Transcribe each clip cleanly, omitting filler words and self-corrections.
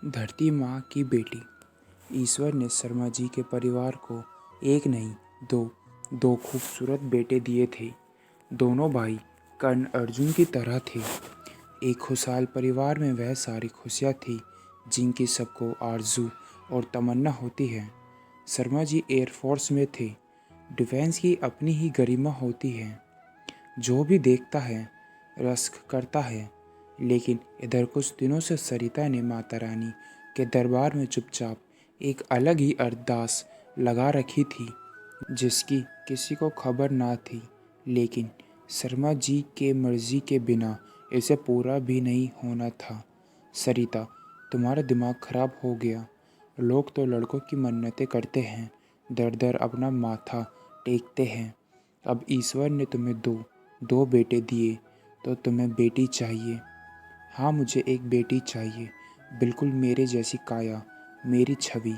धरती माँ की बेटी। ईश्वर ने शर्मा जी के परिवार को एक नहीं दो खूबसूरत बेटे दिए थे। दोनों भाई कर्ण अर्जुन की तरह थे। एक खुशहाल परिवार में वह सारी खुशियाँ थी जिनकी सबको आरजू और तमन्ना होती है। शर्मा जी एयरफोर्स में थे। डिफेंस की अपनी ही गरिमा होती है। जो भी देखता है रश्क करता है। लेकिन इधर कुछ दिनों से सरिता ने माता रानी के दरबार में चुपचाप एक अलग ही अरदास लगा रखी थी जिसकी किसी को खबर ना थी। लेकिन शर्मा जी के मर्जी के बिना इसे पूरा भी नहीं होना था। सरिता, तुम्हारा दिमाग खराब हो गया। लोग तो लड़कों की मन्नतें करते हैं, दर दर अपना माथा टेकते हैं। अब ईश्वर ने तुम्हें दो बेटे दिए तो तुम्हें बेटी चाहिए। हाँ, मुझे एक बेटी चाहिए, बिल्कुल मेरे जैसी काया, मेरी छवि,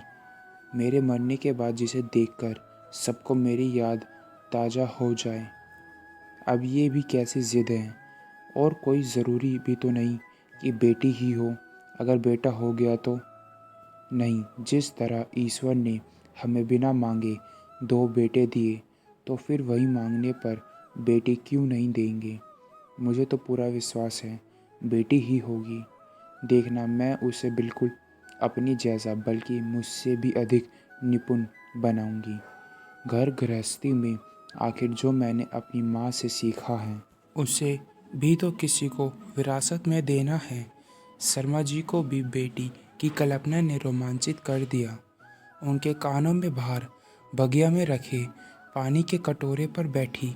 मेरे मरने के बाद जिसे देखकर सबको मेरी याद ताज़ा हो जाए। अब ये भी कैसी ज़िद है। और कोई ज़रूरी भी तो नहीं कि बेटी ही हो। अगर बेटा हो गया तो नहीं, जिस तरह ईश्वर ने हमें बिना मांगे दो बेटे दिए तो फिर वही मांगने पर बेटी क्यों नहीं देंगे। मुझे तो पूरा विश्वास है बेटी ही होगी। देखना, मैं उसे बिल्कुल अपनी जैसा बल्कि मुझसे भी अधिक निपुण बनाऊंगी। घर गृहस्थी में आखिर जो मैंने अपनी माँ से सीखा है उसे भी तो किसी को विरासत में देना है। शर्मा जी को भी बेटी की कल्पना ने रोमांचित कर दिया। उनके कानों में बाहर बगिया में रखे पानी के कटोरे पर बैठी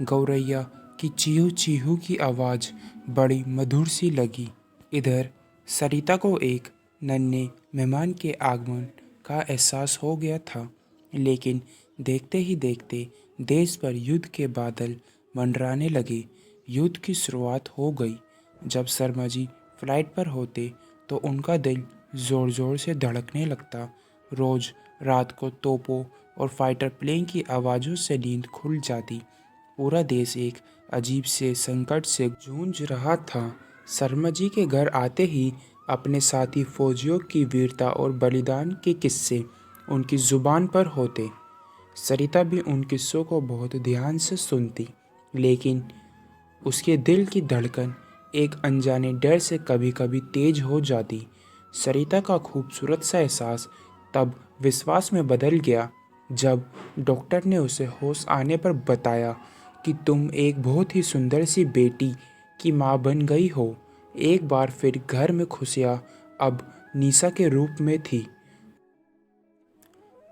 गौरैया की चीहू चीहू की आवाज़ बड़ी मधुर सी लगी। इधर सरिता को एक नन्हे मेहमान के आगमन का एहसास हो गया था। लेकिन देखते ही देखते देश पर युद्ध के बादल मंडराने लगे। युद्ध की शुरुआत हो गई। जब शर्मा जी फ्लाइट पर होते तो उनका दिल ज़ोर ज़ोर से धड़कने लगता। रोज़ रात को तोपों और फाइटर प्लेन की आवाज़ों से नींद खुल जाती। पूरा देश एक अजीब से संकट से जूझ रहा था। शर्मा जी के घर आते ही अपने साथी फौजियों की वीरता और बलिदान के किस्से उनकी ज़ुबान पर होते। सरिता भी उन किस्सों को बहुत ध्यान से सुनती, लेकिन उसके दिल की धड़कन एक अनजाने डर से कभी कभी तेज हो जाती। सरिता का खूबसूरत सा एहसास तब विश्वास में बदल गया जब डॉक्टर ने उसे होश आने पर बताया कि तुम एक बहुत ही सुंदर सी बेटी की माँ बन गई हो। एक बार फिर घर में खुशियाँ अब निशा के रूप में थी।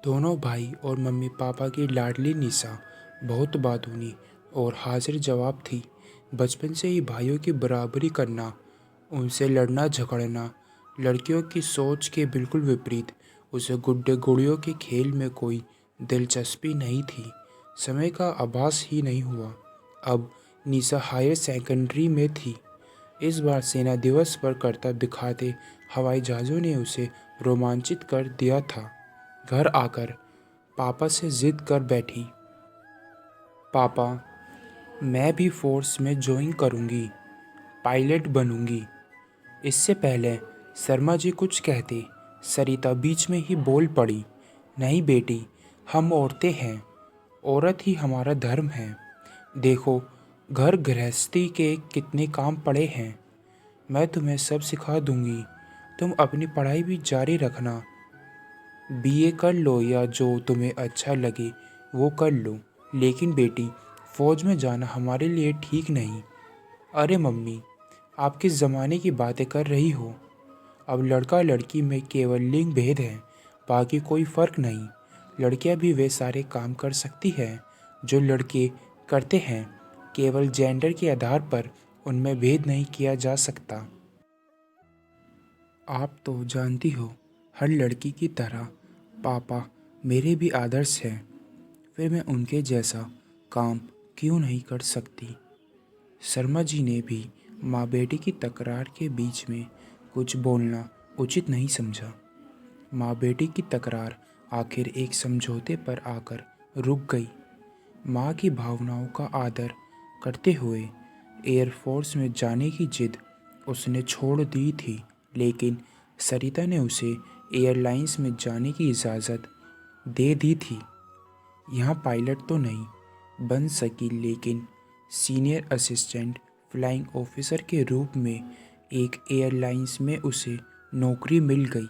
दोनों भाई और मम्मी पापा की लाडली निशा बहुत बातूनी और हाजिर जवाब थी। बचपन से ही भाइयों की बराबरी करना, उनसे लड़ना झगड़ना, लड़कियों की सोच के बिल्कुल विपरीत उसे गुड्डे गुड़ियों के खेल में कोई दिलचस्पी नहीं थी। समय का आभास ही नहीं हुआ। अब निशा हायर सेकेंडरी में थी। इस बार सेना दिवस पर करतब दिखाते हवाई जहाज़ों ने उसे रोमांचित कर दिया था। घर आकर पापा से जिद कर बैठी, पापा, मैं भी फोर्स में ज्वाइन करूंगी, पायलट बनूंगी। इससे पहले शर्मा जी कुछ कहते, सरिता बीच में ही बोल पड़ी, नहीं बेटी, हम औरतें हैं, औरत ही हमारा धर्म है। देखो, घर गृहस्थी के कितने काम पड़े हैं। मैं तुम्हें सब सिखा दूंगी। तुम अपनी पढ़ाई भी जारी रखना। बीए कर लो या जो तुम्हें अच्छा लगे वो कर लो, लेकिन बेटी, फौज में जाना हमारे लिए ठीक नहीं। अरे मम्मी, आप किस ज़माने की बातें कर रही हो। अब लड़का लड़की में केवल लिंग भेद है, बाकी कोई फ़र्क नहीं। लड़कियां भी वे सारे काम कर सकती हैं जो लड़के करते हैं। केवल जेंडर के आधार पर उनमें भेद नहीं किया जा सकता। आप तो जानती हो, हर लड़की की तरह पापा मेरे भी आदर्श हैं। फिर मैं उनके जैसा काम क्यों नहीं कर सकती। शर्मा जी ने भी माँ बेटी की तकरार के बीच में कुछ बोलना उचित नहीं समझा। माँ बेटी की तकरार आखिर एक समझौते पर आकर रुक गई। माँ की भावनाओं का आदर करते हुए एयरफोर्स में जाने की जिद उसने छोड़ दी थी, लेकिन सरिता ने उसे एयरलाइंस में जाने की इजाज़त दे दी थी। यहाँ पायलट तो नहीं बन सकी, लेकिन सीनियर असिस्टेंट फ्लाइंग ऑफिसर के रूप में एक एयरलाइंस में उसे नौकरी मिल गई।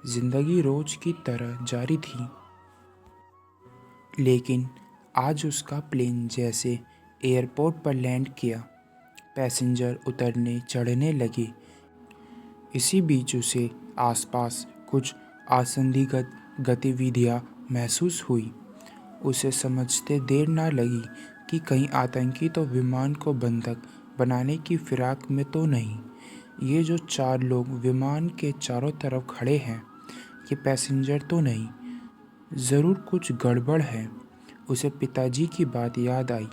जिंदगी रोज की तरह जारी थी, लेकिन आज उसका प्लेन जैसे एयरपोर्ट पर लैंड किया, पैसेंजर उतरने चढ़ने लगे। इसी बीच उसे आसपास कुछ असंदिग्ध गतिविधियां महसूस हुई। उसे समझते देर ना लगी कि कहीं आतंकी तो विमान को बंधक बनाने की फिराक में तो नहीं। ये जो 4 लोग विमान के चारों तरफ खड़े हैं, ये पैसेंजर तो नहीं। ज़रूर कुछ गड़बड़ है। उसे पिताजी की बात याद आई।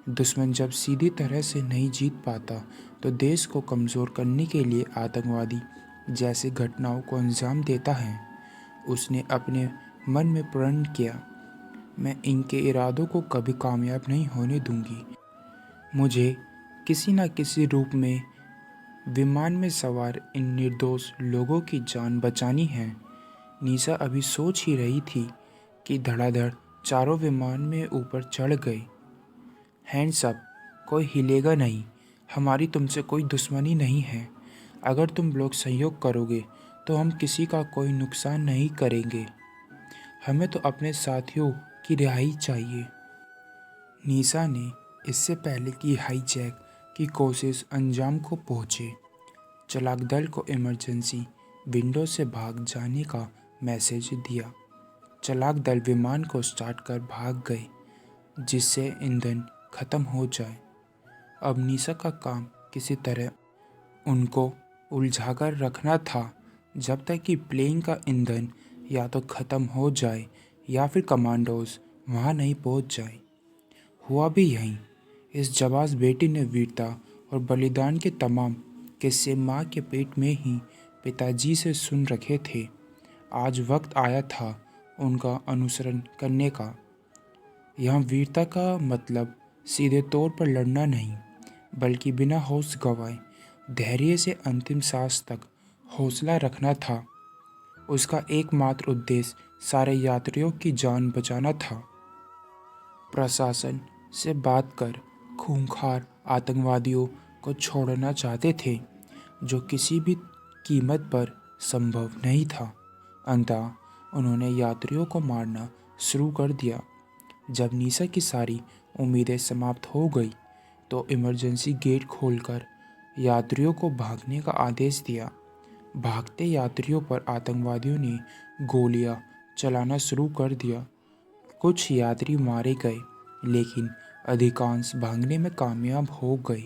दुश्मन जब सीधी तरह से नहीं जीत पाता तो देश को कमज़ोर करने के लिए आतंकवादी जैसे घटनाओं को अंजाम देता है। उसने अपने मन में प्रण किया, मैं इनके इरादों को कभी कामयाब नहीं होने दूंगी। मुझे किसी न किसी रूप में विमान में सवार इन निर्दोष लोगों की जान बचानी है। निशा अभी सोच ही रही थी कि धड़ाधड़ चारों विमान में ऊपर चढ़ गए। हैंड्स अप, कोई हिलेगा नहीं। हमारी तुमसे कोई दुश्मनी नहीं है। अगर तुम लोग सहयोग करोगे तो हम किसी का कोई नुकसान नहीं करेंगे। हमें तो अपने साथियों की रिहाई चाहिए। निशा ने इससे पहले कि हाईजैक की कोशिश अंजाम को पहुंचे, चालक दल को इमरजेंसी विंडो से भाग जाने का मैसेज दिया। चालक दल विमान को स्टार्ट कर भाग गए, जिससे ईंधन खत्म हो जाए। अब निशा का काम किसी तरह उनको उलझाकर रखना था, जब तक कि प्लेन का ईंधन या तो खत्म हो जाए या फिर कमांडोज वहां नहीं पहुंच जाए। हुआ भी यहीं। इस जाबाज बेटी ने वीरता और बलिदान के तमाम किस्से माँ के पेट में ही पिताजी से सुन रखे थे। आज वक्त आया था उनका अनुसरण करने का। यहाँ वीरता का मतलब सीधे तौर पर लड़ना नहीं, बल्कि बिना होश गंवाए धैर्य से अंतिम सांस तक हौसला रखना था। उसका एकमात्र उद्देश्य सारे यात्रियों की जान बचाना था। प्रशासन से बात कर खूंखार आतंकवादियों को छोड़ना चाहते थे, जो किसी भी कीमत पर संभव नहीं था। अंततः उन्होंने यात्रियों को मारना शुरू कर दिया। जब निशा की सारी उम्मीदें समाप्त हो गई तो इमरजेंसी गेट खोलकर यात्रियों को भागने का आदेश दिया। भागते यात्रियों पर आतंकवादियों ने गोलियां चलाना शुरू कर दिया। कुछ यात्री मारे गए, लेकिन अधिकांश भागने में कामयाब हो गए।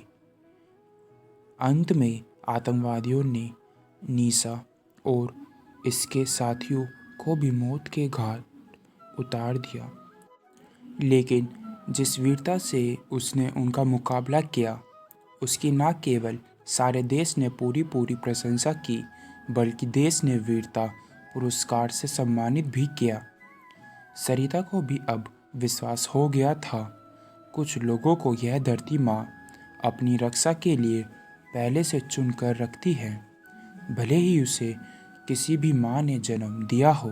अंत में आतंकवादियों ने निशा और इसके साथियों को भी मौत के घाट उतार दिया। लेकिन जिस वीरता से उसने उनका मुकाबला किया, उसकी न केवल सारे देश ने पूरी प्रशंसा की, बल्कि देश ने वीरता पुरस्कार से सम्मानित भी किया। सरिता को भी अब विश्वास हो गया था, कुछ लोगों को यह धरती माँ अपनी रक्षा के लिए पहले से चुन कर रखती है, भले ही उसे किसी भी माँ ने जन्म दिया हो।